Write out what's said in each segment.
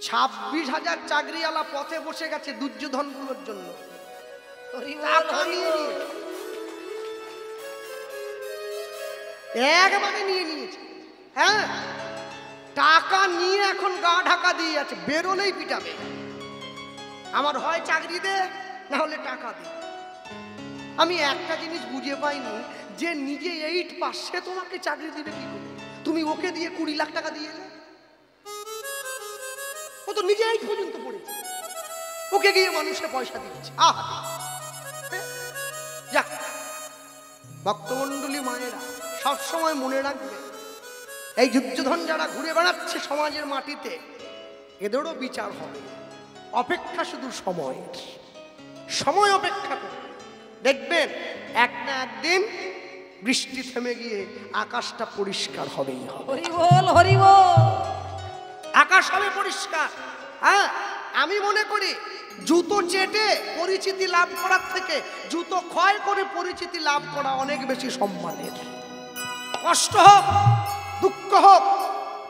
26,000 চাকরিওয়ালা পথে বসে গেছে দুর্যোধনগুলোর জন্য। একবারে নিয়ে নিয়েছে। হ্যাঁ, টাকা নিয়ে এখন গা ঢাকা দিয়ে আছে, বেরোলেই পিটাবে। আমার হয় চাকরি দে, না হলে টাকা দে। আমি একটা জিনিস বুঝে পাইনি, যে নিজে 8 পাস সে তোমাকে চাকরি দিবে কি করে? তুমি ওকে দিয়ে 20 লাখ টাকা দিয়ে এলে, ও তো নিজে 8 পর্যন্ত পড়েছে, ওকে গিয়ে মানুষে পয়সা দিচ্ছে। যাক, ভক্তমণ্ডলী মায়েরা সবসময় মনে রাখবে, এই দুর্যোধন যারা ঘুরে বেড়াচ্ছে সমাজের মাটিতে, এদেরও বিচার হবে। অপেক্ষা শুধু সময়ের, সময় অপেক্ষা করে দেখবেন এক না একদিন বৃষ্টি থেমে গিয়ে আকাশটা পরিষ্কার হবেই হবে। হরি বল, হরি বল। আকাশ হবে পরিষ্কার। হ্যাঁ, আমি মনে করি জুতো চেটে পরিচিতি লাভ করার থেকে জুতো ক্ষয় করে পরিচিতি লাভ করা অনেক বেশি সম্মানের। কষ্ট হোক, দুঃখ হোক,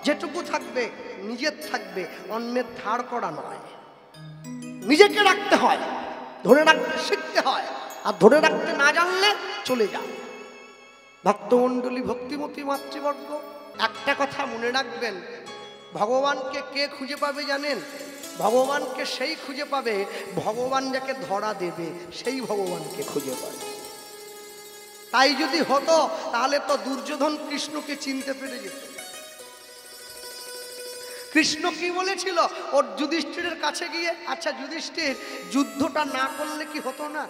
যেটুকু থাকবে নিজের থাকবে, অন্যের ধার করা নয়। নিজেকে রাখতে হয়, ধরে রাখতে শিখতে হয়, আর ধরে রাখতে না জানলে চলে যাও। ভক্তমণ্ডলী, ভক্তিমতী মাতৃবর্গ, একটা কথা মনে রাখবেন, ভগবানকে কে খুঁজে পাবে জানেন? ভগবানকে সেই খুঁজে পাবে, ভগবান যাকে ধরা দেবে সেই ভগবানকে খুঁজে পাবে। তাই যদি হতো তাহলে তো দুর্যোধন কৃষ্ণকে চিনতে পেরে যেত। কৃষ্ণ কি বলেছিল ওর যুধিষ্ঠিরের কাছে গিয়ে? আচ্ছা যুধিষ্ঠির, যুদ্ধটা না করলে কি হতো না?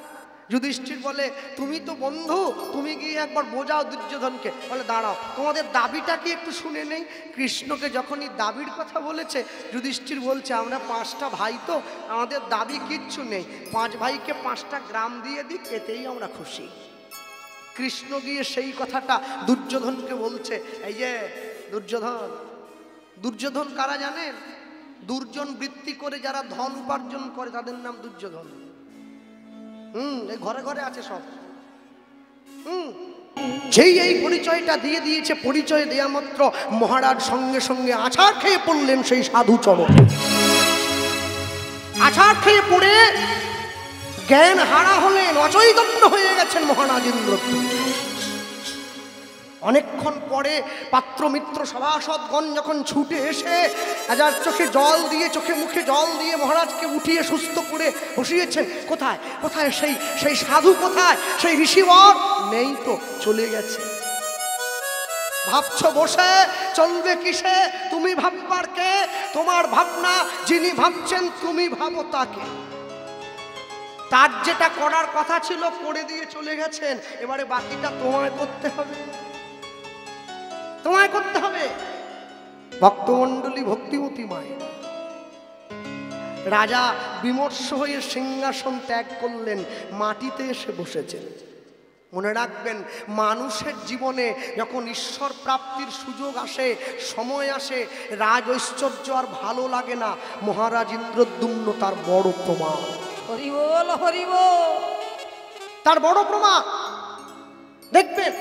যুধিষ্ঠির বলে, তুমি তো বন্ধু, তুমি গিয়ে একবার বোঝাও দুর্যোধনকে। বলে, দাঁড়াও, তোমাদের দাবিটা কি একটু শুনে নেই। কৃষ্ণকে যখনই দাবির কথা বলেছে, যুধিষ্ঠির বলছে, আমরা 5টা ভাই তো, আমাদের দাবি কিচ্ছু নেই, 5 ভাইকে 5টা গ্রাম দিয়ে দিক, এতেই আমরা খুশি। কৃষ্ণ গিয়ে সেই কথাটা দুর্যোধনকে বলছে। এই যে দুর্যোধন, দুর্যোধন কারা জানেন? দুর্জন বৃত্তি করে যারা ধন উপার্জন করে তাদের নাম দুর্যোধন। এই ঘরে ঘরে আছে সব। যেই এই পরিচয়টা দিয়ে দিয়েছে, পরিচয় দেয়া মাত্র মহারাজ সঙ্গে সঙ্গে আছাড় খেয়ে পড়লেন সেই সাধু চরণে। আছাড় খেয়ে পড়ে জ্ঞান হারা হলেন, অচৈতন্য হয়ে গেছেন মহারাজ ইন্দ্র। অনেকক্ষণ পরে পাত্র মিত্র সভাসদগণ যখন ছুটে এসে রাজার চোখে জল দিয়ে, চোখে মুখে জল দিয়ে মহারাজকে উঠিয়ে সুস্থ করে বসিয়েছেন, কোথায় কোথায় সেই সাধু, কোথায় সেই ঋষিবর? নেই তো, চলে গেছে। ভাবছো বসে চলবে কিসে? তুমি ভাববার কে? তোমার ভাবনা যিনি ভাবছেন, তুমি ভাবো তাকে। তার যেটা করার কথা ছিল করে দিয়ে চলে গেছেন, এবারে বাকিটা তোমায় করতে হবে, তোমায় করতে হবে। ভক্তমণ্ডলী, ভক্তিমতী মায়ের, রাজা বিমর্ষ হয়ে সিংহাসন ত্যাগ করলেন, মাটিতে এসে বসেছেন। মনে রাখবেন, মানুষের জীবনে যখন ঈশ্বর প্রাপ্তির সুযোগ আসে, সময় আসে, রাজ ঐশ্বর্য আর ভালো লাগে না। মহারাজ ইন্দ্রদ্যুম্ন তার বড় প্রমাণ। হরি বল, হরি বল। তার বড় প্রমাণ। দেখবেন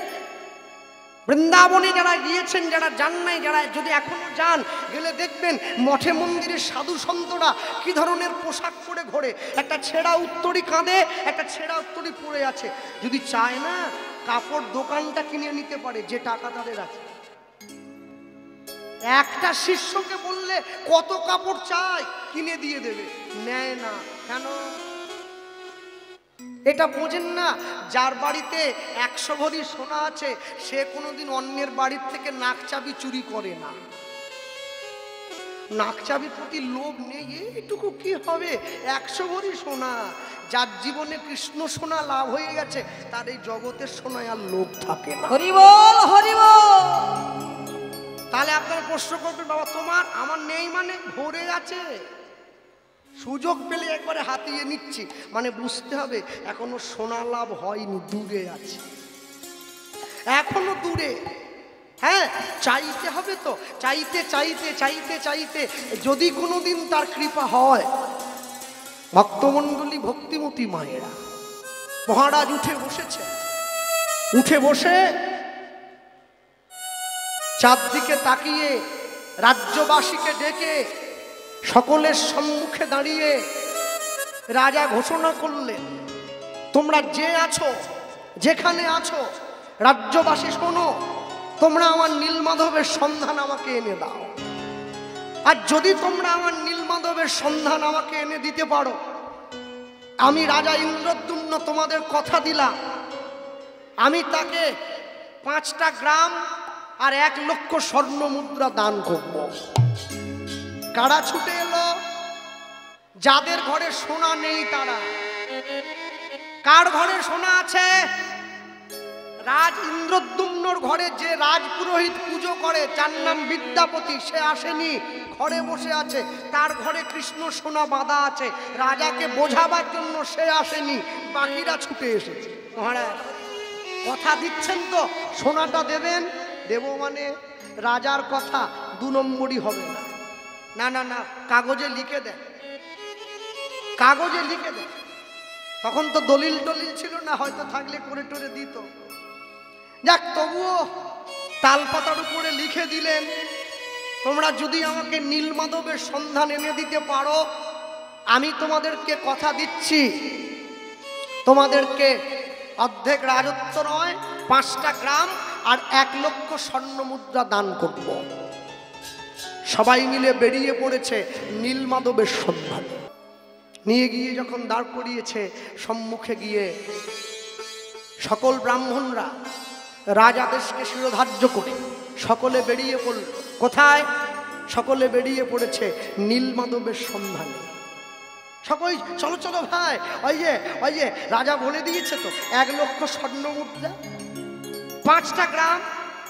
বৃন্দাবনে যারা গিয়েছেন, যারা যান নাই, যারা যদি এখনো যান, গেলে দেখবেন মঠে মন্দিরে সাধু সন্তরা কি ধরনের পোশাক পরে ঘোরে। একটা ছেঁড়া উত্তরী কাঁধে, একটা ছেঁড়া উত্তরী পরে আছে। যদি চায় না, কাপড় দোকানটা কিনে নিতে পারে, যে টাকা তাদের আছে। একটা শিষ্যকে বললে কত কাপড় চাই, কিনে দিয়ে দেবে, নেয় না। কেন? এটা বোঝেন না? যার বাড়িতে 100 ভরি সোনা আছে, সে কোনোদিন অন্যের বাড়ির থেকে নাকচাবি চুরি করে না। নাকচাবির প্রতি লোভ নেই, এইটুকু কি হবে, 100 ভরি সোনা। যার জীবনে কৃষ্ণ সোনা লাভ হয়ে গেছে, তার এই জগতের সোনায় আর লোভ থাকে না। হরি বল, হরি বল। তাহলে আপনারা প্রশ্ন করবেন, বাবা তোমার, আমার নেই মানে? ভরে আছে। সুযোগ পেলে একবারে হাতিয়ে নিচ্ছি, মানে বুঝতে হবে এখনো সোনা লাভ হয়নি, দূরে আছে, এখনো দূরে। হ্যাঁ, চাইতে হবে তো, চাইতে চাইতে চাইতে চাইতে যদি কোনোদিন তার কৃপা হয়। ভক্তমণ্ডলী, ভক্তিমতী মায়েরা, মহারাজ উঠে বসেছে। উঠে বসে চারদিকে তাকিয়ে রাজ্যবাসীকে ডেকে সকলের সম্মুখে দাঁড়িয়ে রাজা ঘোষণা করলেন, তোমরা যে আছো, যেখানে আছো, রাজ্যবাসী শোনো, তোমরা আমার নীলমাধবের সন্ধান আমাকে এনে দাও। আর যদি তোমরা আমার নীলমাধবের সন্ধান আমাকে এনে দিতে পারো, আমি রাজা ইন্দ্রদ্যুম্ন তোমাদের কথা দিলাম, আমি তাকে 5টা গ্রাম আর 1 লক্ষ স্বর্ণ মুদ্রা দান করব। কারা ছুটে এলো? যাদের ঘরে সোনা নেই তারা। কার ঘরে সোনা আছে? রাজ ইন্দ্রদ্যুম্নর ঘরে যে রাজপুরোহিত পুজো করে, যার নাম বিদ্যাপতি, সে আসেনি, ঘরে বসে আছে। তার ঘরে কৃষ্ণ সোনা বাঁধা আছে, রাজাকে বোঝাবার জন্য সে আসেনি, বাকিরা ছুটে এসেছে। মহারাজ কথা দিচ্ছেন তো, সোনাটা দেবেন? দেব মানে রাজার কথা 2 নম্বরই হবে না। না না না, কাগজে লিখে দেন, কাগজে লিখে দেন। তখন তো দলিল টলিল ছিল না, হয়তো থাকলে করে টরে দিত। যাক, তবুও তালপাতার উপরে লিখে দিলেন, তোমরা যদি আমাকে নীলমাধবের সন্ধান এনে দিতে পারো, আমি তোমাদেরকে কথা দিচ্ছি, তোমাদেরকে অর্ধেক রাজত্ব নয়, 5টা গ্রাম আর 1 লক্ষ স্বর্ণ মুদ্রা দান করব। সবাই মিলে বেরিয়ে পড়েছে নীলমাধবের সন্ধানে। নিয়ে গিয়ে যখন দাঁড় করিয়েছে, সম্মুখে গিয়ে সকল ব্রাহ্মণরা রাজাদেশকে শিরোধার্য করে সকলে বেরিয়ে পড়ল। কোথায়? সকলে বেরিয়ে পড়েছে নীলমাধবের সন্ধানে। সকলে চলো চলো ভাই, ওই যে রাজা বলে দিয়েছে তো, 1 লক্ষ স্বর্ণ মুদ্রা, 5টা গ্রাম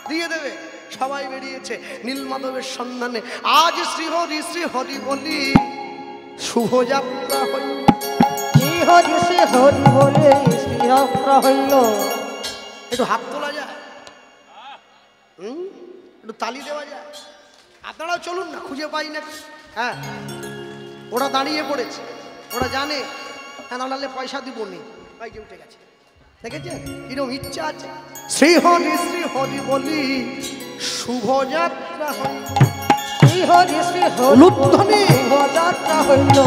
দিয়ে দেবে। সবাই বেরিয়েছে নীলমাধবের সন্ধানে। আজ শ্রীহরি শ্রীহরি বলি শুভযাত্রা হইল। শ্রীহরি শ্রীহরি বলে শ্রীযাত্রা হইল। একটু হাত তোলা যায়, একটু তালি দেওয়া যায়। আপনারাও চলুন না, খুঁজে পাই না। হ্যাঁ, ওরা দাঁড়িয়ে পড়েছে, ওরা জানে হ্যাঁ নাহলে পয়সা দিব নি। যে উঠে গেছে, দেখেছেন কিরকম ইচ্ছা আছে। শ্রীহরি শ্রীহরি বলি শুভযাত্রা হইল। শ্রীহরি শ্রীহরি শুভযাত্রা হইল।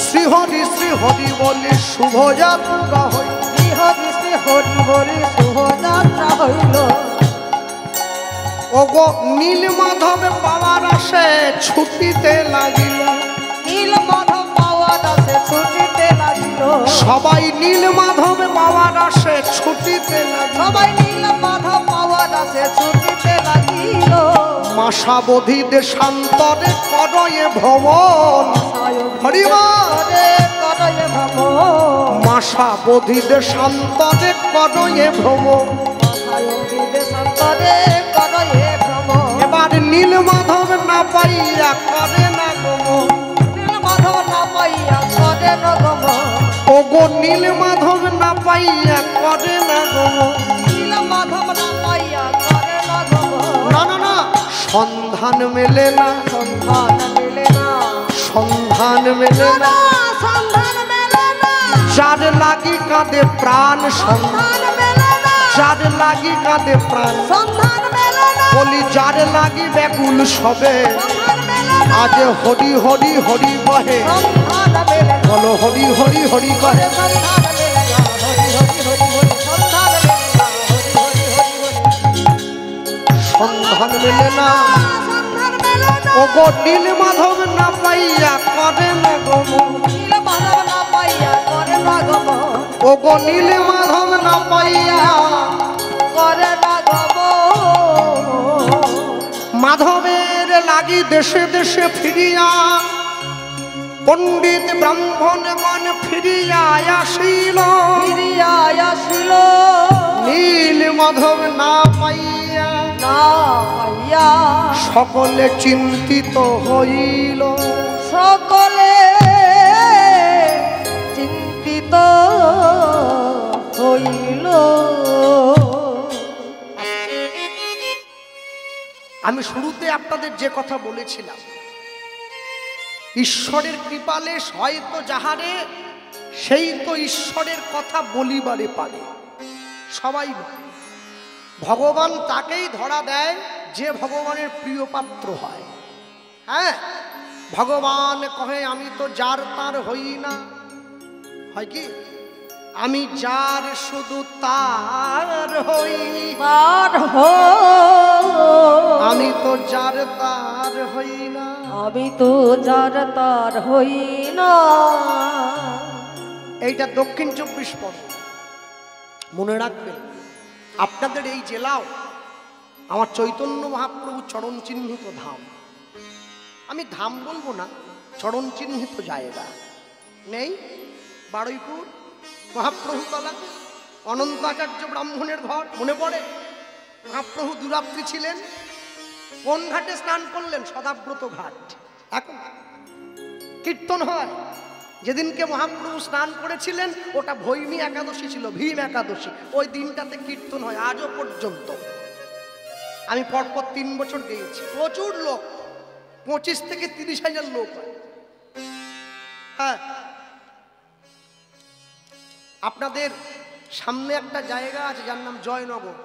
শ্রীহরি শ্রীহরি বলি শুভযাত্রা হইল। শ্রীহরি শ্রীহরি বলি শুভযাত্রা হইল। ওগো নীলমাধব পাওয়ার আসে ছুটিতে লাগিল। নীলমাধব পাওয়ার আসে ছুটিতে লাগিল। সবাই নীলমাধব পাওয়ার আসে ছুটিতে লাগিল। সবাই নীলমাধব পাওয়ার আসে ছুটিতে লাগিল। মাসাবধি দেশান্তরে করয়ে ভ্রমণ। হরিবারে করয়ে ভ্রমণ। মাসাবধি দেশান্তরে করয়ে ভ্রমণ। দেশান্তরে করয়ে ভ্রমণ। এবার নীলমাধব না পাইয়া করে না গমন। নীলমাধব না পাইয়া করে না গমন। ওগো নীলমাধব না পাইয়া করে না গমন। নীলমাধব না পাইয়া করে না গমন। না না না, সন্ধান মেলে না, সন্ধান মেলে না, সন্ধান মেলে না। সন্ধান মেলে না। যার লাগি কাঁদে প্রাণ, সন্ধান মেলে না। যার লাগি কাঁদে প্রাণ। সন্ধান মেলে না। বলি যার লাগি ব্যাকুল সবে, সন্ধান মেলে না। আজ হরি হরি হরি কহে। সন্ধান মেলে না। বলো হরি হরি হরি কহে। সন্ধান মেলে না। হরি হরি হরি হরি। সন্ধান মেলে না। হরি হরি হরি হরি। সন্ধান মেলে না। সন্ধান মেলে না। ওগো নীলমাধব না পাইয়া করে না গমন। নীলমাধব না পাইয়া করে না গমন। ওগো নীলমাধব না পাইয়া করে না গমন। মাধবের লাগি দেশে দেশে ফিরিয়া পণ্ডিত ব্রাহ্মণগণ ফিরিয়া আসিল। ফিরিয়া আসিল। নীলমাধব না পাইয়া না পাইয়া সকলে চিন্তিত হইল। সকলে চিন্তিত হইল। আমি শুরুতে আপনাদের যে কথা বলেছিলাম, ঈশ্বরের কৃপালে হয়তো যাহারে সেই তো ঈশ্বরের কথা বলিবারে পারে। সবাই ভগবান তাকেই ধরা দেয় যে ভগবানের প্রিয় পাত্র হয়। হ্যাঁ, ভগবান কহে আমি তো যার তার হই না, হয় কি আমি যার শুধু তার হই, তার আমি তো যার তার হই না, আমি তো যার তার হই না। এইটা দক্ষিণ 24 পরগনা। মনে রাখবেন আপনাদের এই জেলাও আমার চৈতন্য মহাপ্রভু চরণ চিহ্নিত ধাম। আমি ধাম বলবো না, চরণ চিহ্নিত জায়গা নেই? বারুইপুর মহাপ্রভুতলা, অনন্ত আচার্য ব্রাহ্মণের ঘর মনে পড়ে? মহাপ্রভু দুরাত্রি ছিলেন, কোন ঘাটে স্নান করলেন? সদাব্রত ঘাট। এখন কীর্তন হয়। যেদিনকে মহাপ্রভু স্নান করেছিলেন ওটা ভৈমী একাদশী ছিল, ভীম একাদশী। ওই দিনটাতে কীর্তন হয় আজও পর্যন্ত। আমি পরপর 3 বছর গিয়েছি, প্রচুর লোক, 25 থেকে 30,000 লোক হয়। হ্যাঁ, আপনাদের সামনে একটা জায়গা আছে যার নাম জয়নগর,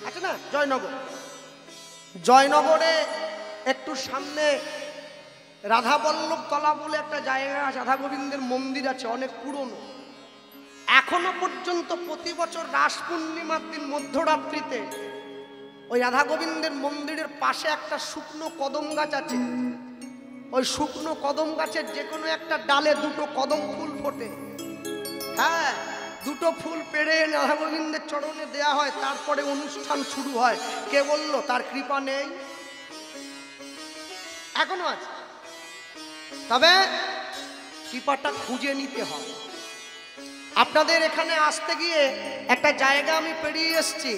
আছে না? জয়নগর, জয়নগরে একটু সামনে রাধাবল্লভ তলা বলে একটা জায়গা আছে, রাধা গোবিন্দের মন্দির আছে, অনেক পুরনো। এখনো পর্যন্ত প্রতি বছর রাস পূর্ণিমার দিন মধ্যরাত্রিতে ওই রাধা গোবিন্দের মন্দিরের পাশে একটা শুকনো কদম গাছ আছে। ওই শুকনো কদম গাছের যে কোনো একটা ডালে 2টো কদম ফুল ফোটে। হ্যাঁ, 2টো ফুল পেড়ে রাধা গোবিন্দের চরণে দেয়া হয়, তারপরে অনুষ্ঠান শুরু হয়। কে বলল তার কৃপা নেই? এখনো আছে, তবে কৃপাটা খুঁজে নিতে হয়। আপনাদের এখানে আসতে গিয়ে একটা জায়গা আমি পেরিয়ে এসেছি,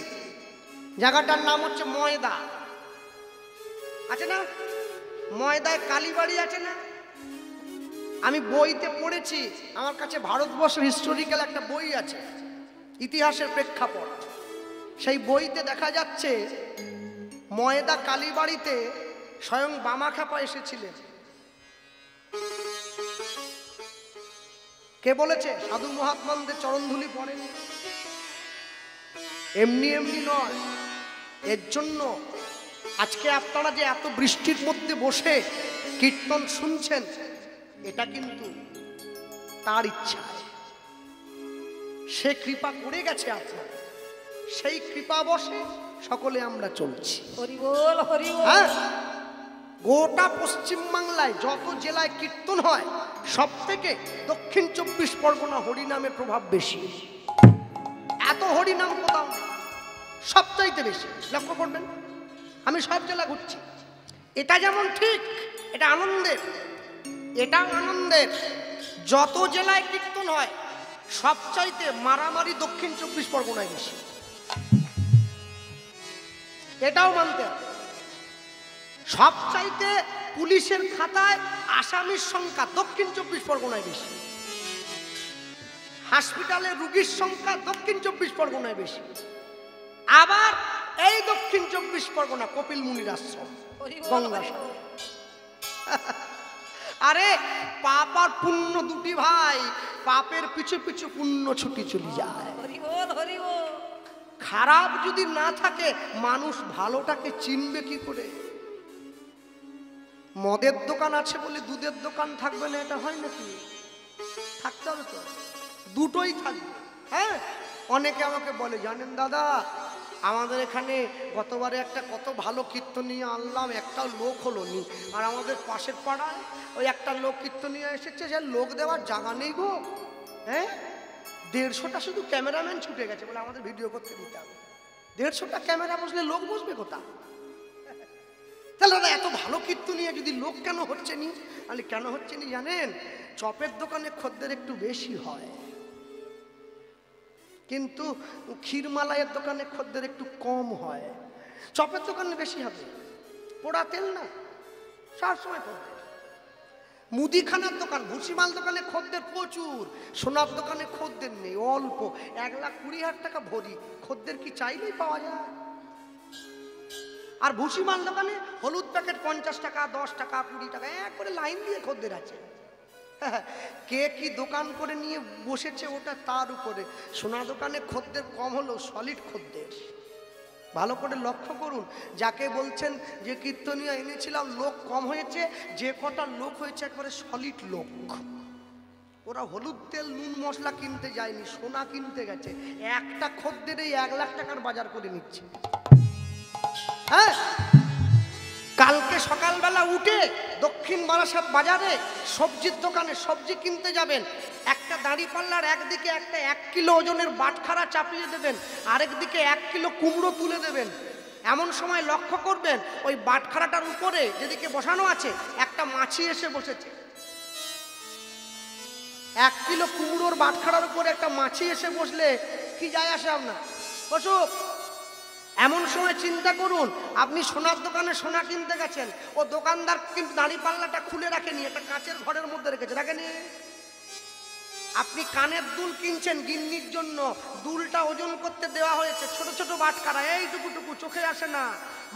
জায়গাটার নাম হচ্ছে ময়দা, আছে না? ময়দায় কালীবাড়ি আছে না? আমি বইতে পড়েছি, আমার কাছে ভারতবর্ষের হিস্টোরিক্যাল একটা বই আছে, ইতিহাসের প্রেক্ষাপট। সেই বইতে দেখা যাচ্ছে ময়দা কালীবাড়িতে স্বয়ং বামাখ্যাপা এসেছিলেন। কে বলেছে? সাধু মহাত্মাদের চরণধুলি পড়েন, এমনি এমনি নয়। এর জন্য আজকে আপনারা যে এত বৃষ্টির মধ্যে বসে কীর্তন শুনছেন, এটা কিন্তু তার ইচ্ছা, সে কৃপা করে গেছে আপনার। সেই কৃপা বসে সকলে আমরা চলছি। হরি বল, হরি বল। হ্যাঁ, গোটা পশ্চিমবাংলায় যত জেলায় কীর্তন হয় সব থেকে দক্ষিণ 24 পরগনা হরিনামের প্রভাব বেশি। এত হরিনাম কোথাও নেই, সবচাইতে বেশি। লক্ষ্য করবেন, আমি সব জেলা ঘুরছি। এটা যেমন ঠিক, এটা আনন্দের, এটাও আনন্দের। যত জেলায় কীর্তন হয় সবচাইতে মারামারি দক্ষিণ 24 পরগনায় বেশি, এটাও মানতে হবে। সবচাইতে পুলিশের খাতায় আসামির সংখ্যা দক্ষিণ 24 পরগনায় বেশি, হাসপাতালে রোগীর সংখ্যা দক্ষিণ 24 পরগনায় বেশি। আবার এই দক্ষিণ 24 পরগনা কপিল মুনির আশ্রম, গঙ্গা সাগর। আরে পাপ আর পুণ্য দুটি ভাই, পাপের পিছু পিছু পুণ্য ছুটি চলে যায়। হরি বল, হরি বল। খারাপ যদি না থাকে মানুষ ভালোটাকে চিনবে কি করে? মদের দোকান আছে বলে দুধের দোকান থাকবে না, এটা হয় নাকি? থাকতে হবে তো, দুটোই থাকবে। হ্যাঁ, অনেকে আমাকে বলে, জানেন দাদা আমাদের এখানে গতবারে একটা কত ভালো কীর্তন নিয়ে আনলাম, একটা লোক হলো নি। আর আমাদের পাশের পাড়ায় ওই একটা লোক কীর্তন নিয়ে এসেছে, সে লোক দেওয়ার জায়গা নেই গো। হ্যাঁ, 150টা শুধু ক্যামেরাম্যান ছুটে গেছে বলে আমাদের ভিডিও করতে দিতে হবে। 150টা ক্যামেরা বসলে লোক বসবে কোথা? তাহলে দাদা এত ভালো কীর্তন নিয়ে যদি লোক কেন হচ্ছে নি? তাহলে কেন হচ্ছে নি জানেন? চপের দোকানে খদ্দের একটু বেশি হয়, কিন্তু ক্ষীরমালাইয়ের দোকানে খদ্দের একটু কম হয়। চপের দোকানে বেশি হবে, পোড়া তেল না, সবসময় খদ্দের। মুদিখানার দোকান, ভুসিমাল দোকানে খদ্দের প্রচুর, সোনার দোকানে খদ্দের নেই, অল্প। 1,20,000 টাকা ভরি, খদ্দের কি চাইলেই পাওয়া যায়? আর ভুসিমাল দোকানে হলুদ প্যাকেট 50 টাকা, 10 টাকা, 20 টাকা, এক করে লাইন দিয়ে খদ্দের আছে। কে কি দোকান করে নিয়ে বসেছে ওটা তার উপরে। সোনা দোকানে খদ্দের কম হলেও সলিড খদ্দের, ভালো করে লক্ষ্য করুন, যাকে বলছেন যে কীর্তনীয় এনেছিলাম লোক কম হয়েছে, যে কটা লোক হয়েছে একবারে সলিড লোক। ওরা হলুদ তেল নুন মশলা কিনতে যায়নি, সোনা কিনতে গেছে। একটা খদ্দের এই 1 লাখ টাকার বাজার করে নিচ্ছে। হ্যাঁ, কালকে সকালবেলা উঠে দক্ষিণ বারাসাত বাজারে সবজির দোকানে সবজি কিনতে যাবেন, একটা দাঁড়িপাল্লার একদিকে একটা 1 কিলো ওজনের বাটখারা চাপিয়ে দেবেন, আরেকদিকে 1 কিলো কুমড়ো তুলে দেবেন। এমন সময় লক্ষ্য করবেন ওই বাটখারাটার উপরে যেদিকে বসানো আছে একটা মাছি এসে বসেছে। 1 কিলো কুমড়োর বাটখারার উপরে একটা মাছি এসে বসলে কি যায় আসে আপনার? বসুক। এমন সময় চিন্তা করুন, আপনি সোনার দোকানে সোনা কিনতে গেছেন, ও দোকানদার কিন্তু দাঁড়িপাল্লাটা খুলে রাখেনি, একটা কাঁচের ঘরের মধ্যে রেখেছে, রাখেনি। আপনি কানের দুল কিনছেন গিন্নির জন্য, দুলটা ওজন করতে দেওয়া হয়েছে, ছোট ছোট বাটখারা এইটুকুটুকু চোখে আসে না,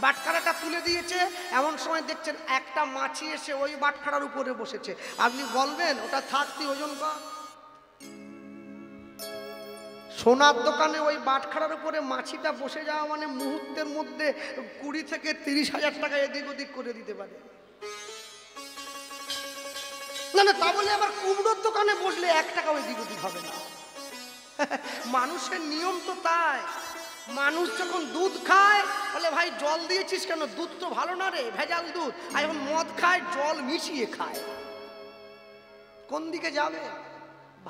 বাটখারাটা তুলে দিয়েছে। এমন সময় দেখছেন একটা মাছি এসে ওই বাটখারার উপরে বসেছে, আপনি বলবেন ওটা থাক তুই ওজন কর? সোনার দোকানে ওই বাটখারার উপরে মাছিটা বসে যাওয়া মানে মুহূর্তের মধ্যে 20 থেকে 30,000 টাকা এদিক ওদিক করে দিতে পারে। না না, তা বলে আবার কুমড়োর দোকানে বসলে 1 টাকা এদিক ওদিক হবে না। মানুষের নিয়ম তো তাই। মানুষ যখন দুধ খায় বলে ভাই জল দিয়েছিস কেন? দুধ তো ভালো না রে, ভেজাল দুধ। আর এখন মদ খায়, জল মিশিয়ে খায়। কোন দিকে যাবে?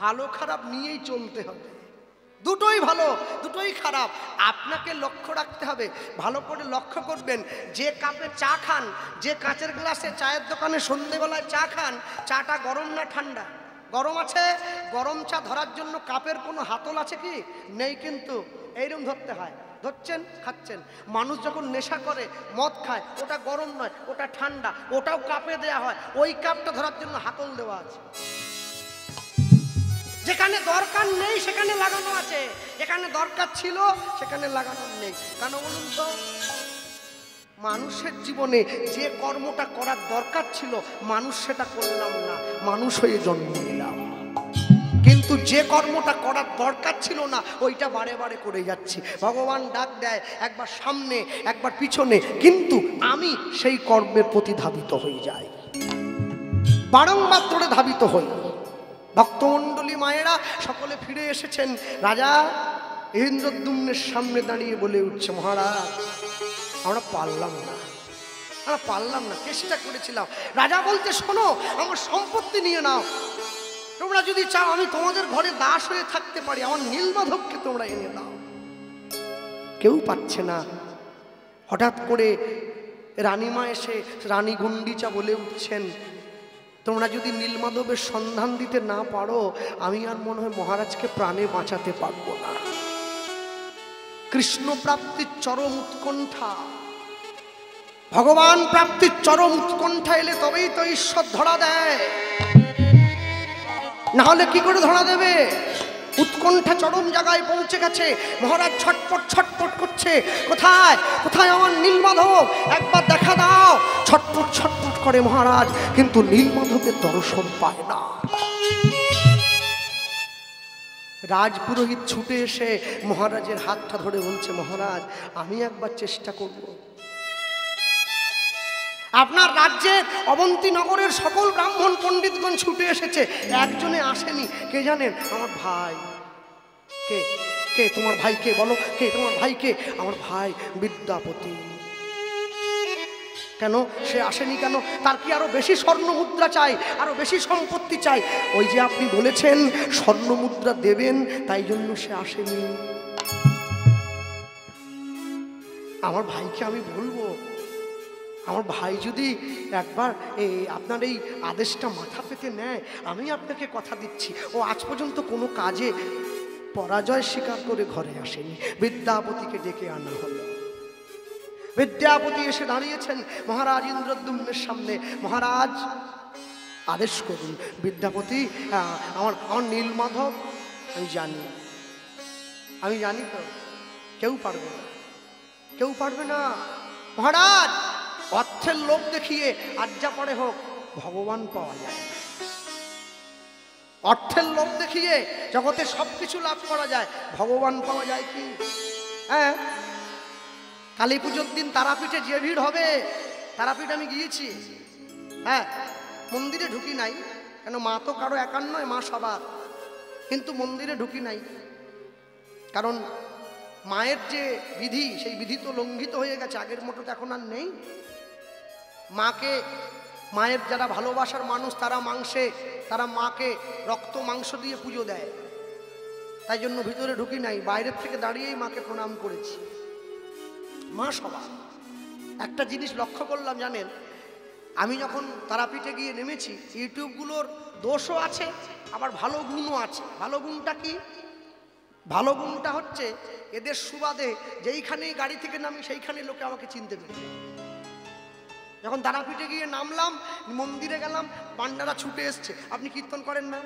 ভালো খারাপ নিয়েই চলতে হবে। দুটোই ভালো, দুটোই খারাপ, আপনাকে লক্ষ্য রাখতে হবে। ভালো করে লক্ষ্য করবেন, যে কাপে চা খান, যে কাঁচের গ্লাসে চায়ের দোকানে সন্ধ্যেবেলায় চা খান, চাটা গরম না ঠান্ডা? গরম আছে। গরম চা ধরার জন্য কাপের কোনো হাতল আছে কি? নেই, কিন্তু এইরকম ধরতে হয়। ধরছেন, খাচ্ছেন। মানুষ যখন নেশা করে, মদ খায়, ওটা গরম নয়, ওটা ঠান্ডা, ওটাও কাপে দেয়া হয়। ওই কাপটা ধরার জন্য হাতল দেওয়া আছে। যেখানে দরকার নেই সেখানে লাগানো আছে, যেখানে দরকার ছিল সেখানে লাগানো নেই। কেন বলুন তো? মানুষের জীবনে যে কর্মটা করার দরকার ছিল মানুষ সেটা করলাম না, মানুষ হয়ে জন্ম নিলাম। কিন্তু যে কর্মটা করার দরকার ছিল না ওইটা বারে বারে করে যাচ্ছি। ভগবান ডাক দেয় একবার সামনে একবার পিছনে, কিন্তু আমি সেই কর্মের প্রতি ধাবিত হয়ে যাই, বারংবার ধরে ধাবিত হই। ভক্তমণ্ডলী মায়েরা সকলে ফিরে এসেছেন। রাজা ইন্দ্রদ্যুম্নের সামনে দাঁড়িয়ে বলে উঠছে, মহারাজ আমরা পারলাম না, চেষ্টা করেছিলাম। রাজা বলতে, শোনো, আমার সম্পত্তি নিয়ে নাও, তোমরা যদি চাও আমি তোমাদের ঘরে দাস হয়ে থাকতে পারি, আমার নীলমাধবকে তোমরা এনে দাও। কেউ পাচ্ছে না। হঠাৎ করে রানীমা এসে রানী গুন্ডিচা বলে উঠছেন, তোমরা যদি নীলমাধবের সন্ধান দিতে না পারো আমি আর মনে হয় মহারাজকে প্রাণে বাঁচাতে পারবো না। কৃষ্ণ প্রাপ্তির চরম উৎকণ্ঠা, ভগবান প্রাপ্তির চরম উৎকণ্ঠা এলে তবেই তো ঈশ্বর ধরা দেয়, না হলে কি করে ধরা দেবে? উৎকণ্ঠা চরম জায়গায় পৌঁছে গেছে। মহারাজ ছটপট ছটপট করছে, কোথায় কোথায় আমার নীলমাধব, একবার দেখা দাও। ছটপট ছটপট করে মহারাজ, কিন্তু নীলমাধবের দর্শন পায় না। রাজপুরোহিত ছুটে এসে মহারাজের হাতটা ধরে বলছে, মহারাজ আমি একবার চেষ্টা করব। আপনার রাজ্যের অবন্তী নগরের সকল ব্রাহ্মণ পণ্ডিতগণ ছুটে এসেছে, একজনে আসেনি। কে জানেন? আমার ভাই। কে কে তোমার ভাই? কে বলো, কে তোমার ভাই? কে? আমার ভাই বিদ্যাপতি। কেন সে আসেনি? কেন? তার কি আরো বেশি স্বর্ণ মুদ্রা চাই, আরো বেশি সম্পত্তি চাই? ওই যে আপনি বলেছেন স্বর্ণ মুদ্রা দেবেন, তাই জন্য সে আসেনি। আমার ভাইকে আমি বলবো, আমার ভাই যদি একবার আপনার এই আদেশটা মাথা পেতে নেয়, আমি আপনাকে কথা দিচ্ছি ও আজ পর্যন্ত কোনো কাজে পরাজয় স্বীকার করে ঘরে আসেনি। বিদ্যাপতিকে ডেকে আনা হলো। বিদ্যাপতি এসে দাঁড়িয়েছেন মহারাজ ইন্দ্রদ্যুম্নের সামনে। মহারাজ আদেশ করুন। বিদ্যাপতি, আমার নীলমাধব আমি জানি তো কেউ পারবে না, মহারাজ। অর্থের লোভ দেখিয়ে আজ্ঞা পরে হোক ভগবান পাওয়া যায় না। অর্থের লোভ দেখিয়ে জগতে সবকিছু লাভ করা যায়, ভগবান পাওয়া যায় কি? হ্যাঁ, কালী পুজোর দিন তারাপীঠে যে ভিড় হবে, তারাপীঠ আমি গিয়েছি, হ্যাঁ, মন্দিরে ঢুকি নাই, কেন মা তো কারো একার নয়, মা সবার, কিন্তু মন্দিরে ঢুকি নাই, কারণ মায়ের যে বিধি সেই বিধি তো লঙ্ঘিত হয়ে গেছে, আগের মতো তো এখন আর নেই। মাকে, মায়ের যারা ভালোবাসার মানুষ তারা মাকে রক্ত মাংস দিয়ে পুজো দেয়, তাই জন্য ভিতরে ঢুকি নাই, বাইরের থেকে দাঁড়িয়েই মাকে প্রণাম করেছি। মা সবার। একটা জিনিস লক্ষ্য করলাম জানেন, আমি যখন তারাপীঠে গিয়ে নেমেছি, ইউটিউবগুলোর দোষও আছে আবার ভালো গুণও আছে। ভালো গুণটা কি? ভালো গুণটা হচ্ছে এদের সুবাদে যেইখানেই গাড়ি থেকে নামি সেইখানে লোকে আমাকে চিনতে পেরে। যখন তারাপীঠে গিয়ে নামলাম, মন্দিরে গেলাম, পান্ডারা ছুটে এসছে, আপনি কীর্তন করেন না?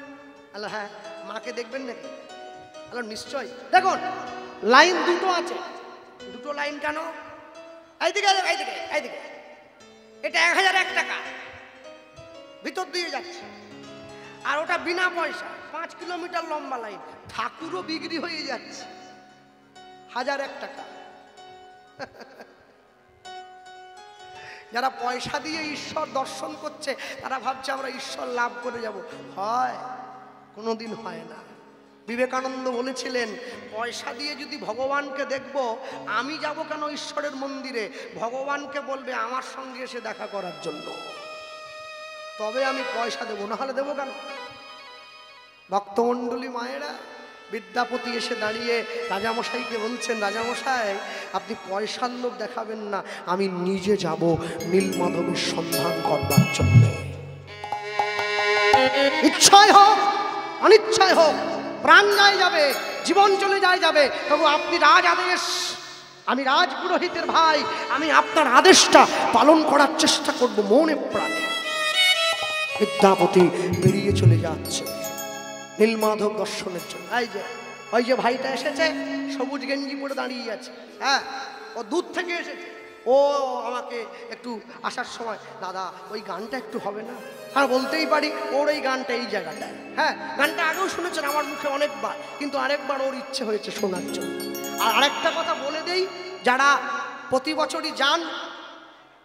আল্লাহ হ্যাঁ, মাকে দেখবেন নাকি? আল্লাহ নিশ্চয়। দেখুন লাইন দুটো আছে, দুটো লাইন কেন? এইদিকে এইদিকে এইদিকে, এটা 1001 টাকা ভিতর দিয়ে যাচ্ছে, আর ওটা বিনা পয়সা 5 কিলোমিটার লম্বা লাইন, ঠাকুরও বিক্রি হয়ে যাচ্ছে 1001 টাকা। যারা পয়সা দিয়ে ঈশ্বর দর্শন করছে তারা ভাবছে আমরা ঈশ্বর লাভ করে যাব, হয় কোনোদিন হয় না। বিবেকানন্দ বলেছিলেন, পয়সা দিয়ে যদি ভগবানকে দেখব, আমি যাব কেন ঈশ্বরের মন্দিরে? ভগবানকে বলবে আমার সঙ্গে এসে দেখা করার জন্য, তবে আমি পয়সা দেবো, না হলে দেবো কেন? ভক্তমণ্ডলী মায়েরা, বিদ্যাপতি এসে দাঁড়িয়ে রাজামশাইকে বলছেন, রাজামশাই আপনি পয়সার লোভ দেখাবেন না, আমি নিজে যাব নীলমাধবের সন্ধান করবার জন্য। ইচ্ছায় হোক অনিচ্ছায় হোক, প্রাণ যায় যাবে, জীবন চলে যায় যাবে, তবু আপনি রাজ আদেশ, আমি রাজ পুরোহিতের ভাই, আমি আপনার আদেশটা পালন করার চেষ্টা করব মনে প্রাণে। বিদ্যাপতি বেরিয়ে চলে যাচ্ছে নীলমাধব দর্শনের জন্য। ওই যে ভাইটা এসেছে, সবুজ গেঞ্জি পরে দাঁড়িয়ে আছে, হ্যাঁ, ও দূর থেকে এসেছে, ও আমাকে একটু আসার সময়, দাদা ওই গানটা একটু হবে না? হ্যাঁ বলতেই পারি, ওর এই গানটা এই জায়গাটায়, হ্যাঁ গানটা আগেও শুনেছেন আমার মুখে অনেকবার, কিন্তু আরেকবার ওর ইচ্ছে হয়েছে শোনার জন্য। আর আরেকটা কথা বলে দেই, যারা প্রতি বছরই যান,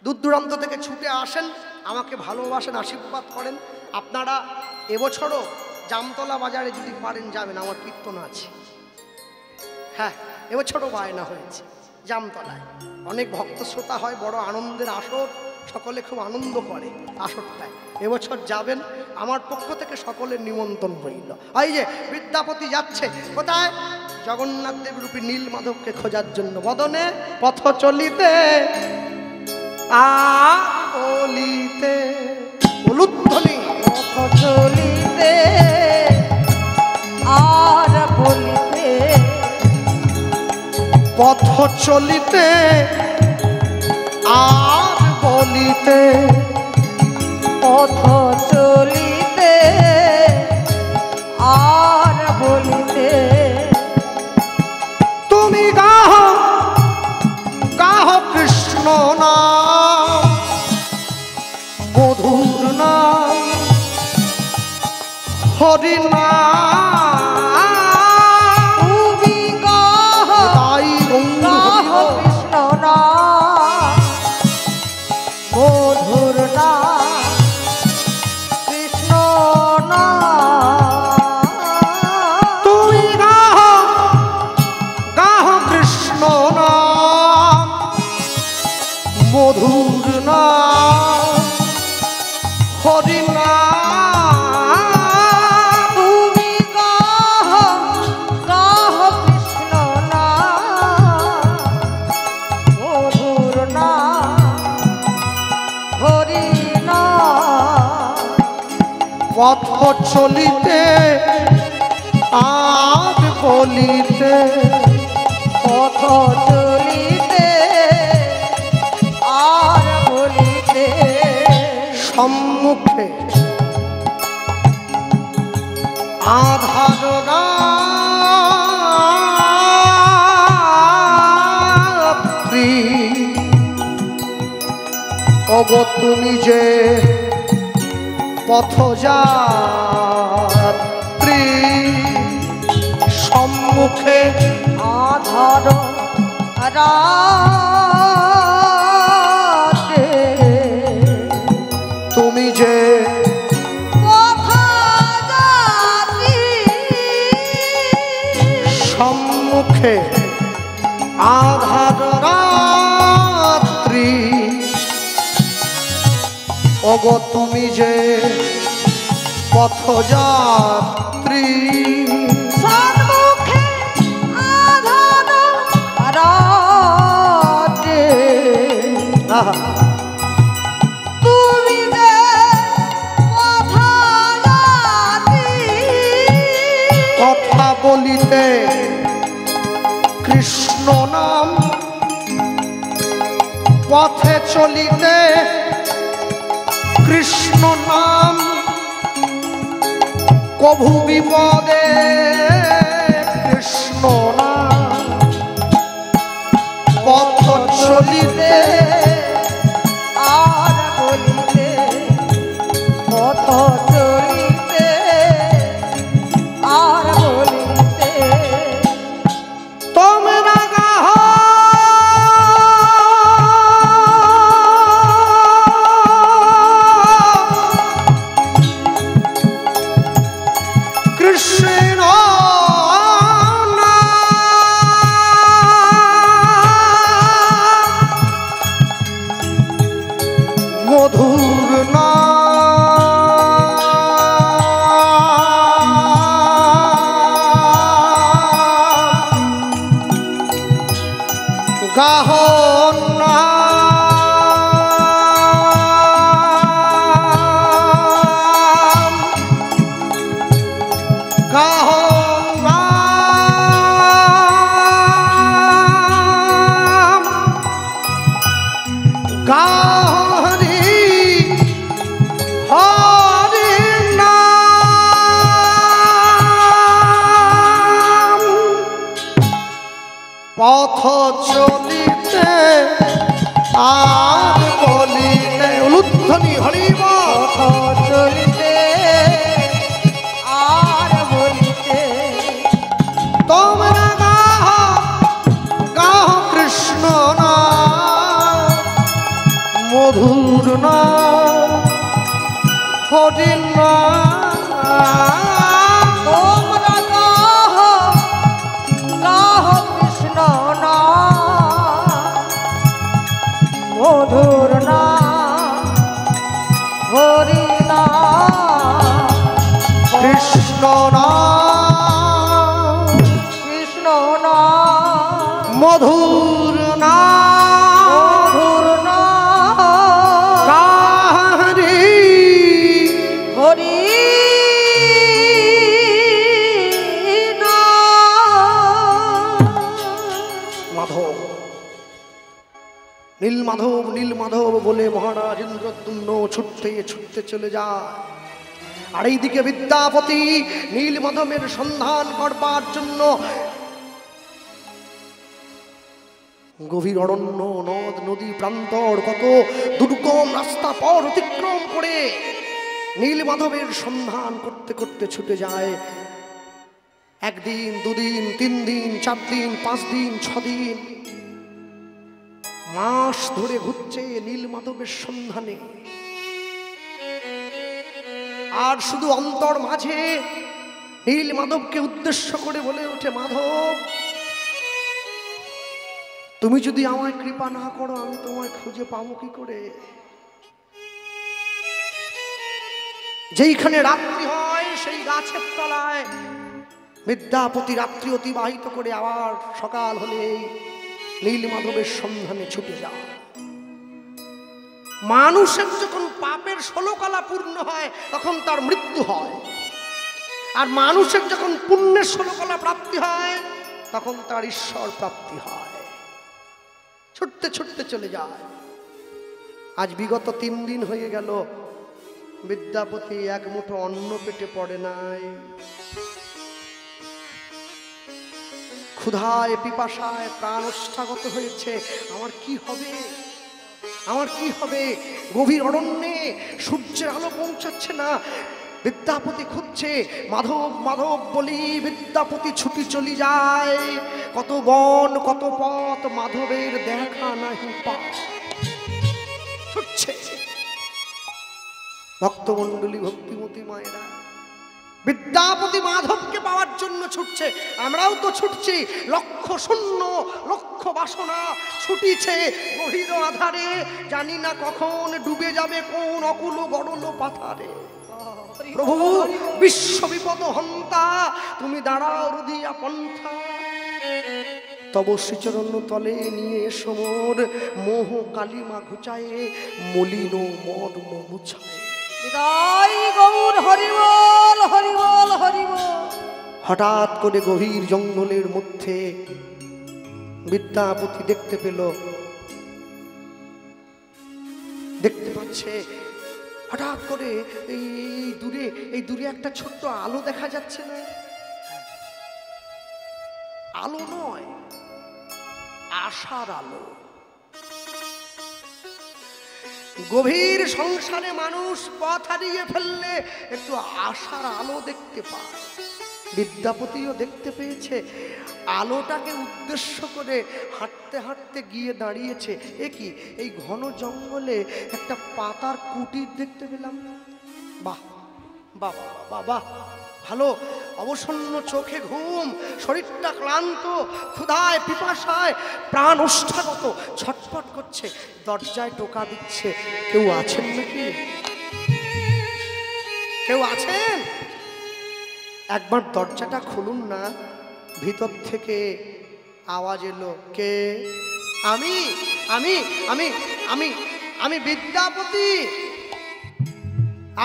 দূর দূরান্ত থেকে ছুটে আসেন, আমাকে ভালোবাসেন, আশীর্বাদ করেন, আপনারা এবছরও জামতলা বাজারে যদি পারেন যাবেন, আমার কীর্তন আছে। হ্যাঁ এবছরও বায়না হয়েছে জামতলায়, অনেক ভক্ত শ্রোতা হয়, বড় আনন্দের আসর, সকলে খুব আনন্দ করে আসরটায়। এবছর যাবেন, আমার পক্ষ থেকে সকলের নিমন্ত্রণ রইল। এই যে বিদ্যাপতি যাচ্ছে কোথায়? জগন্নাথ দেব রূপী নীলমাধবকে খোঁজার জন্য। বদনে পথ চলিতে বলিতে, উলুধ্বনি পথ চলিতে আর বলিতে, পথ চলিতে আর বলিতে, পথ চলিতে আর বলিতে, তুমি গাহ গাহ কৃষ্ণ নাম, মধুর নাম, হরি নাম, তুমি গাহ গাহ কৃষ্ণ নাম, মধুর নাম, কৃষ্ণ নাম, তুমি গাহ গাহ কৃষ্ণ নাম, মধুর নাম, হরি নাম, তুমি গাহ গাহ কৃষ্ণ নাম, মধুর নাম, হরি নাম, পথ চলিতে আর বলিতে, পথ চলিতে আর বলিতে, সম্মুখে আধার রাত্রি, ওগো তুমি যে পথযাত্রী, সম্মুখে আধার রাত্রি, সম্মুখে আধার রাত্রি, ওগো তুমি যে পথযাত্রী। সম্মুখে আধার রাত্রি, তুমি যে পথযাত্রী। কথা বলিতে কৃষ্ণ নাম, পথে চলিতে কৃষ্ণ নাম, কভু বিপদে কৃষ্ণ নাম, পথ চলিতে আর বলিতে পথ চলিতে আর বলিতে তোমরা গাহ কৃষ্ণ মধুর গাহন গাহন গাহরি হরি নাম, পথ চলিতে আর বলিতে উলুধ্বনি হরিব, পথ চলিতে আর বলিতে তোমরা গাহ গাহ কৃষ্ণ নাম, মধুর নাম হরি নাম। তোমরা গাহ গাহ কৃষ্ণ নাম, মধুর নাম হরি নাম। কৃষ্ণ নাম কৃষ্ণ নাম মধুর নাম, মধুর নাম কাহরি হরি মাধব। নীল মাধব নীল মাধব বলে মহারাজ ইন্দ্রদ্যুম্ন ছুটতে ছুটতে চলে যায়। আর এইদিকে বিদ্যাপতি নীল মাধবের সন্ধান করবার জন্য গভীর অরণ্য, নদ নদী প্রান্তর, কত দুর্গম রাস্তা পথ অতিক্রম করে নীল মাধবের সন্ধান করতে করতে ছুটে যায়। একদিন, দুদিন, 3 দিন, 4 দিন, 5 দিন, 6 দিন, মাস ধরে ঘুরছে নীল মাধবের সন্ধানে। আর শুধু অন্তর মাঝে নীল মাধবকে উদ্দেশ্য করে বলে ওঠে, মাধব, তুমি যদি আমায় কৃপা না করো আমি তোমায় খুঁজে পাবো কি করে? যেইখানে রাত্রি হয় সেই গাছের তলায় বিদ্যাপতি রাত্রি অতিবাহিত করে আবার সকাল হলেই নীল মাধবের সন্ধানে ছুটে যায়। মানুষের যখন পাপের 16 কলা পূর্ণ হয় তখন তার মৃত্যু হয়, আর মানুষের যখন পুণ্যের 16 কলা প্রাপ্তি হয় তখন তার ঈশ্বর প্রাপ্তি হয়। ছুটতে ছুটতে চলে যায়। আজ বিগত 3 দিন হয়ে গেল বিদ্যাপতি এক মুঠো অন্ন পেটে পড়ে নাই। ক্ষুধায় পিপাসায় প্রাণ ওষ্ঠাগত হয়েছে। আমার কি হবে, আমার কি হবে? গভীর অরণ্যে সূর্যের আলো পৌঁছাচ্ছে না। বিদ্যাপতি খুঁজছে, মাধব মাধব বলি বিদ্যাপতি ছুটি চলি যায়। কত বন কত পথ, মাধবের দেখা নাহি পায়। ছুটছে, ভক্ত ভক্তমণ্ডলী ভক্তিমতী মায়েরা বিদ্যাপতি মাধবকে পাওয়ার জন্য ছুটছে, আমরাও তো ছুটছি। লক্ষ শূন্য লক্ষ বাসনা ছুটিছে গভীর আধারে, জানি না কখন ডুবে যাবে কোন অকুল গড়ল পাথারে। প্রভু বিশ্ব বিপদ হন্তা, তুমি দাঁড়াও রুধিয়া পন্থা। তব শ্রীচরণ তলে নিয়ে সমর, মোহ কালিমা ঘুচায়ে মলিন মর্ম মুছায়। বিদায় গৌর হরিবল হরিবল হরিবল। হঠাৎ করে গভীর জঙ্গলের মধ্যে বিদ্যাপতি দেখতে পেল, দেখতে পাচ্ছে হঠাৎ করে এই দূরে একটা ছোট্ট আলো দেখা যাচ্ছে না? আলো নয়, আশার আলো। গভীর সংসারে মানুষ পথ হারিয়ে ফেললে একটু আশার আলো দেখতে পায়। বিদ্যাপতিও দেখতে পেয়েছে, আলোটাকে উদ্দেশ্য করে হাঁটতে হাঁটতে গিয়ে দাঁড়িয়েছে। এ কি, এই ঘন জঙ্গলে একটা পাতার কুটির দেখতে পেলাম। বাহ বাহ বাহ বাহ, ভালো। অবসন্ন চোখে ঘুম, শরীরটা ক্লান্ত, ক্ষুধায় পিপাসায় প্রাণ ওষ্ঠাগত, ছটফট করছে। দরজায় টোকা দিচ্ছে, কেউ আছেন নাকি? কেউ আছেন? একবার দরজাটা খুলুন না। ভিতর থেকে আওয়াজ এলো, কে? আমি আমি আমি আমি আমি বিদ্যাপতি,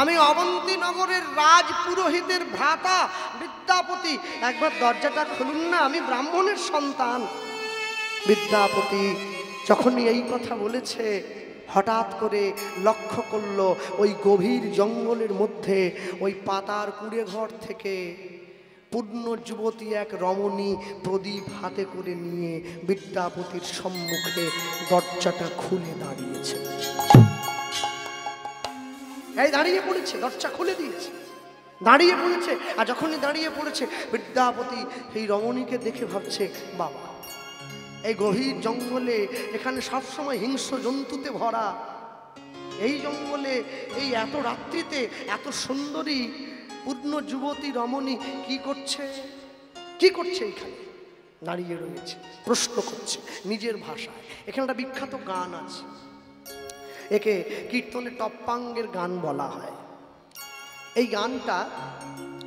আমি অবন্তীনগরের রাজ পুরোহিতের ভ্রাতা বিদ্যাপতি। একবার দরজাটা খুলুন না, আমি ব্রাহ্মণের সন্তান। বিদ্যাপতি যখনই এই কথা বলেছে, হঠাৎ করে লক্ষ্য করল ওই গভীর জঙ্গলের মধ্যে ওই পাতার কুঁড়ে ঘর থেকে পূর্ণ যুবতী এক রমণী প্রদীপ হাতে করে নিয়ে বিদ্যাপতির সম্মুখে দরজাটা খুলে দাঁড়িয়েছে। এই দাঁড়িয়ে পড়েছে, দরজা খুলে দিয়েছে, দাঁড়িয়ে পড়েছে। আর যখনই দাঁড়িয়ে পড়েছে, বিদ্যাপতি এই রমণীকে দেখে ভাবছে, বাবা, এই গভীর জঙ্গলে এখানে সবসময় হিংস্র জন্তুতে ভরা, এই জঙ্গলে এই এত রাত্রিতে এত সুন্দরী পূর্ণ যুবতী রমণী কি করছে? কি করছে এখানে? দাঁড়িয়ে রয়েছে, প্রশ্ন করছে নিজের ভাষায়। এখানে একটা বিখ্যাত গান আছে, একে কীর্তনে টপ্পাঙ্গের গান বলা হয়। এই গানটা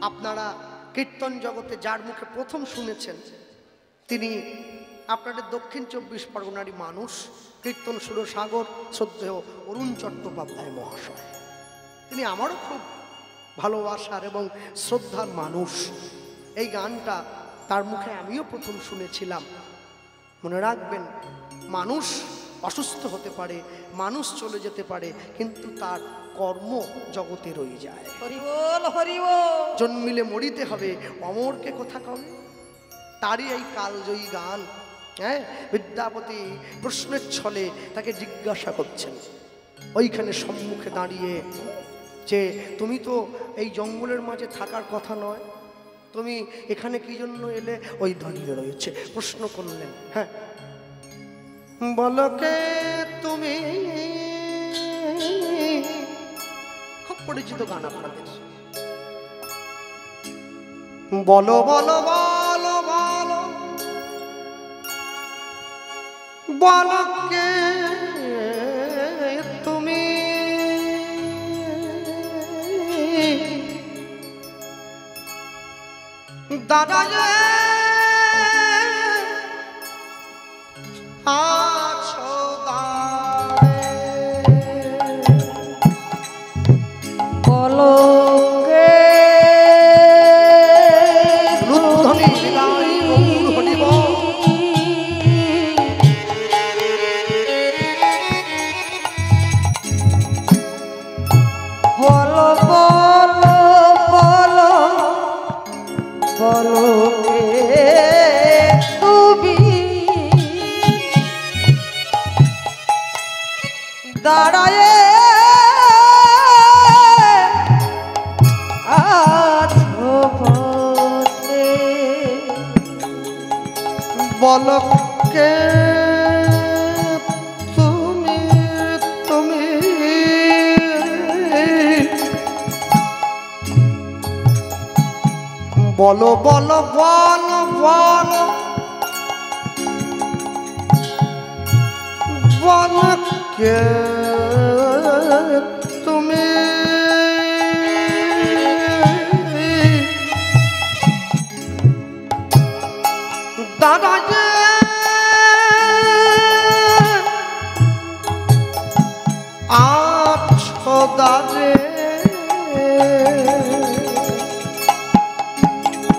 আপনারা কীর্তন জগতে যার মুখে প্রথম শুনেছেন, তিনি আপনাদের দক্ষিণ 24 পরগনারই মানুষ, কীর্তন সুরসাগর শ্রদ্ধেয় অরুণ চট্টোপাধ্যায় মহাশয়। তিনি আমারও খুব ভালোবাসার এবং শ্রদ্ধার মানুষ। এই গানটা তার মুখে আমিও প্রথম শুনেছিলাম। মনে রাখবেন, মানুষ অসুস্থ হতে পারে, মানুষ চলে যেতে পারে, কিন্তু তার কর্ম জগতে রয়ে যায়। হরিবল হরিবল। জন্মিলে মরিতে হবে, অমরকে কোথা কবে। তারই এই কালজয়ী গান। হ্যাঁ, বিদ্যাপতি প্রশ্নের ছলে তাকে জিজ্ঞাসা করছেন ওইখানে সম্মুখে দাঁড়িয়ে যে, তুমি তো এই জঙ্গলের মাঝে থাকার কথা নয়, তুমি এখানে কি জন্য এলে? ওই দাঁড়িয়ে রয়েছে, প্রশ্ন করলেন, হ্যাঁ বলো কে তুমি? খুব পরিচিত গান আপনাদের। বলো বলো বলো বলো বলো কে তুমি? দাদা আছো বলো কে রুদ্ধনি বিদায় গৌর হরিব। বলো বলো বলো বলো কে তুমি? দাঁড়ায় আছো পথে, বলো কে তুমি? তুমি বলো বলো বলো বলো বলো কে তুমি দাদা যে আছো দাদে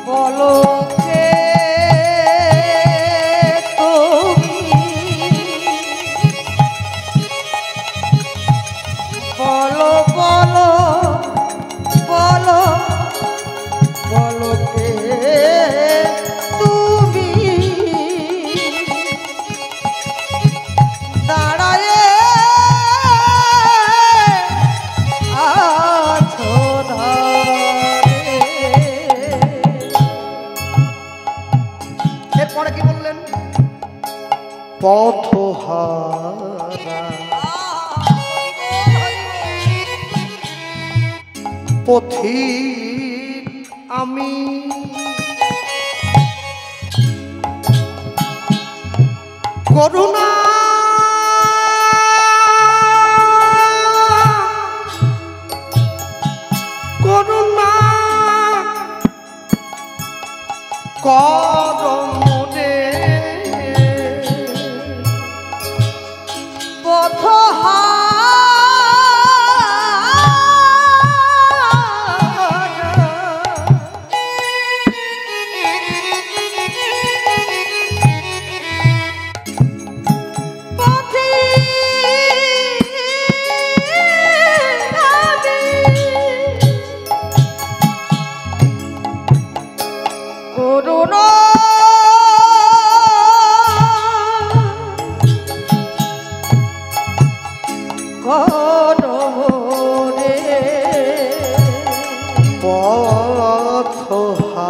বলো কে তুমি বলো বলো বলো বলো কে তুমি দাঁড়ায়ে আছো ধারে। এরপরে কি বললেন? পথহারা পথিক আমি করুণা করুণা করমরে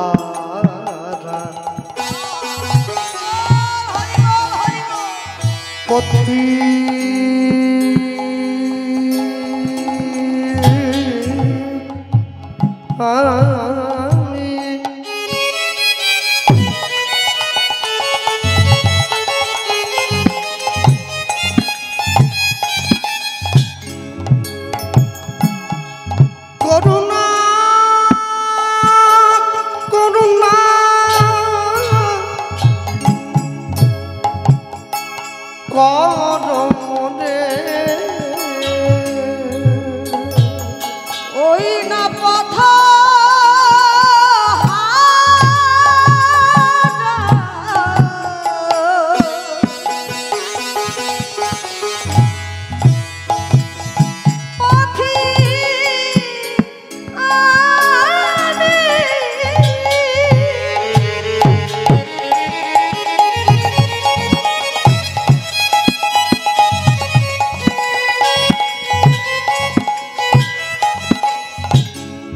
পথহারা পথি আমি করুণা করুণা করমরে ওই না পথ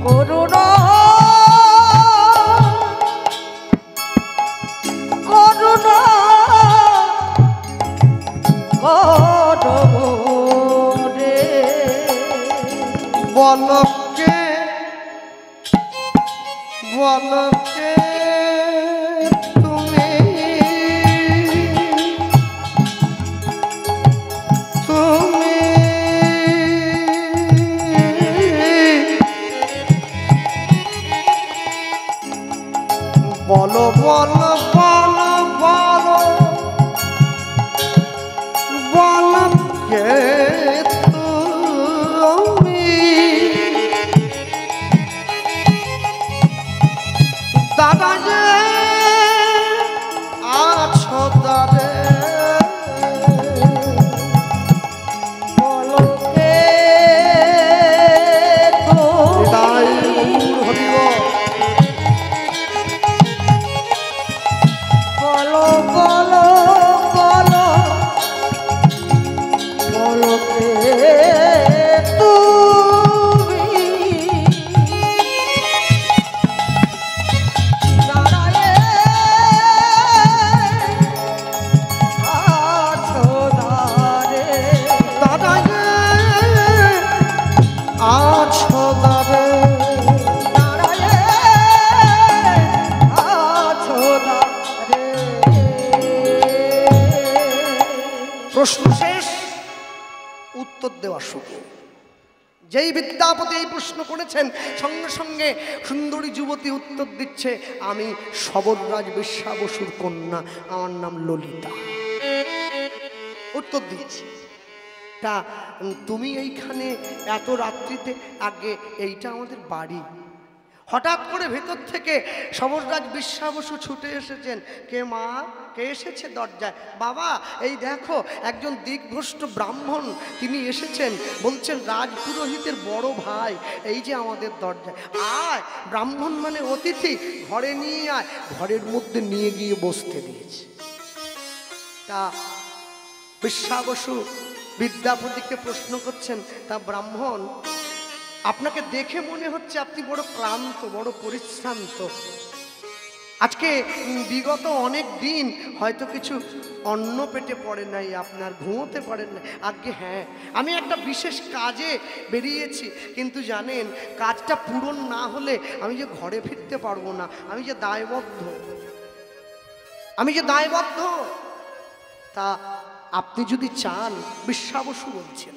করুণা করুণা করমরে বলকে বলকে তুমি তুমি বলো বলো বলো বলো বলো কে তুমি দাদা যে আছো দাদে বলো কে তাই হরিব যেই বিদ্যাপতি এই প্রশ্ন করেছেন, সঙ্গে সঙ্গে সুন্দরী যুবতী উত্তর দিচ্ছে, আমি সবররাজ বিশ্বা বসুর কন্যা, আমার নাম ললিতা। উত্তর দিয়েছি। তা তুমি এইখানে এত রাত্রিতে? আগে এইটা আমাদের বাড়ি। হঠাৎ করে ভেতর থেকে সবররাজ বিশ্বা বসু ছুটে এসেছেন। কে মা? কে এসেছে দরজায়? বাবা, এই দেখো একজন দিগ্ভ্রষ্ট ব্রাহ্মণ, তিনি এসেছেন, বলছেন রাজপুরোহিতের বড় ভাই এই যে আমাদের দরজায়। আয়, ব্রাহ্মণ মানে অতিথি, ঘরে নিয়ে আয়। ঘরের মধ্যে নিয়ে গিয়ে বসতে দিয়েছে। তা বিশ্বা বসু বিদ্যাপতিকে প্রশ্ন করছেন, তা ব্রাহ্মণ, আপনাকে দেখে মনে হচ্ছে আপনি বড় ক্লান্ত, বড় পরিশ্রান্ত। আজকে বিগত অনেক দিন হয়তো কিছু অন্ন পেটে পড়ে নাই, আপনার ঘুমোতে পারেন না। আজকে হ্যাঁ, আমি একটা বিশেষ কাজে বেরিয়েছি, কিন্তু জানেন কাজটা পূরণ না হলে আমি যে ঘরে ফিরতে পারবো না, আমি যে দায়বদ্ধ। তা আপনি যদি চান, বিশ্বা বসু বলছেন,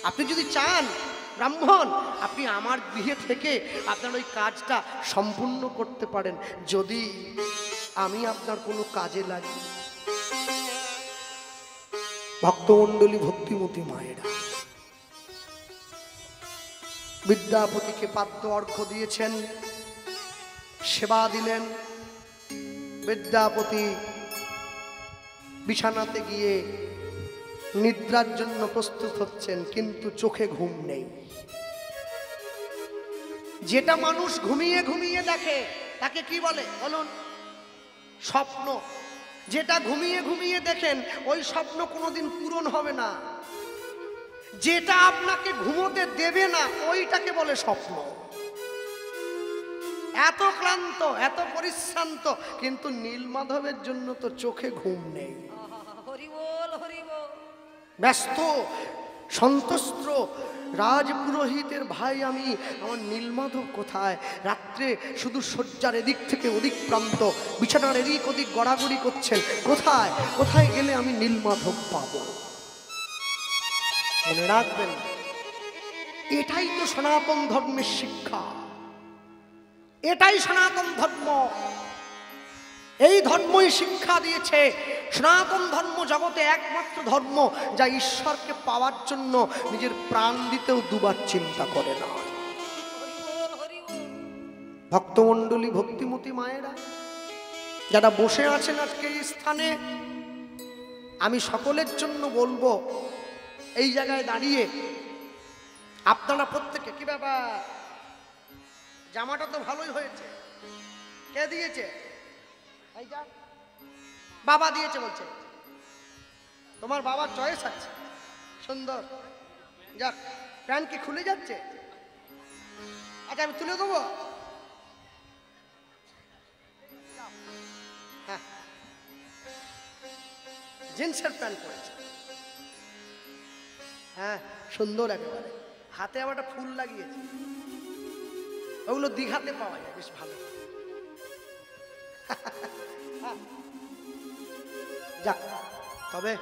আপনি যদি চান ব্রাহ্মণ, আপনি আমার গৃহে থেকে আপনার ওই কাজটা সম্পূর্ণ করতে পারেন, যদি আমি আপনার কোনো কাজে লাগি। ভক্তমণ্ডলী, ভক্তিমতী মায়েরা বিদ্যাপতিকে পাদ্য অর্ঘ্য দিয়েছেন, সেবা দিলেন। বিদ্যাপতি বিছানাতে গিয়ে নিদ্রার জন্য প্রস্তুত হচ্ছেন, কিন্তু চোখে ঘুম নেই। যেটা মানুষ ঘুমিয়ে ঘুমিয়ে দেখে তাকে কি বলে বলুন? স্বপ্ন। যেটা ঘুমিয়ে ঘুমিয়ে দেখেন ওই স্বপ্ন কোনোদিন পূরণ হবে না। যেটা আপনাকে ঘুমোতে দেবে না ওইটাকে বলে স্বপ্ন। এত ক্লান্ত, এত পরিশ্রান্ত, কিন্তু নীলমাধবের জন্য তো চোখে ঘুম নেই। ব্যস্ত, সন্তুষ্ট রাজপুরোহিতের ভাই আমি, আমার নীলমাধব কোথায়? রাত্রে শুধু শয্যার এদিক থেকে ওদিক প্রান্ত, বিছানার এদিক ওদিক গড়াগড়ি করছেন, কোথায় কোথায় গেলে আমি নীলমাধব পাবো? মনে রাখবেন, এটাই তো সনাতন ধর্মের শিক্ষা, এটাই সনাতন ধর্ম। এই ধর্মই শিক্ষা দিয়েছে। সনাতন ধর্ম জগতে একমাত্র ধর্ম যা ঈশ্বরকে পাওয়ার জন্য নিজের প্রাণ দিতেও দুবার চিন্তা করে না। ভক্তমণ্ডলী, ভক্তিমতী মায়েরা যারা বসে আছেন আজকে এই স্থানে, আমি সকলের জন্য বলবো, এই জায়গায় দাঁড়িয়ে আপনারা প্রত্যেকে, কি ব্যাপার, জামাটা তো ভালোই হয়েছে, কে দিয়েছে? বাবা দিয়েছে বলছে। তোমার বাবার চয়েস আছে, সুন্দর। যাক, প্যান্ট কি খুলে যাচ্ছে? আচ্ছা, আমি তুলে দেবো। হ্যাঁ, জিন্সের প্যান্ট পরেছে। হ্যাঁ, সুন্দর একেবারে। হাতে আবার একটা ফুল লাগিয়েছে, ওগুলো দীঘাতে পাওয়া যায়, বেশ ভালো। যাক, তবে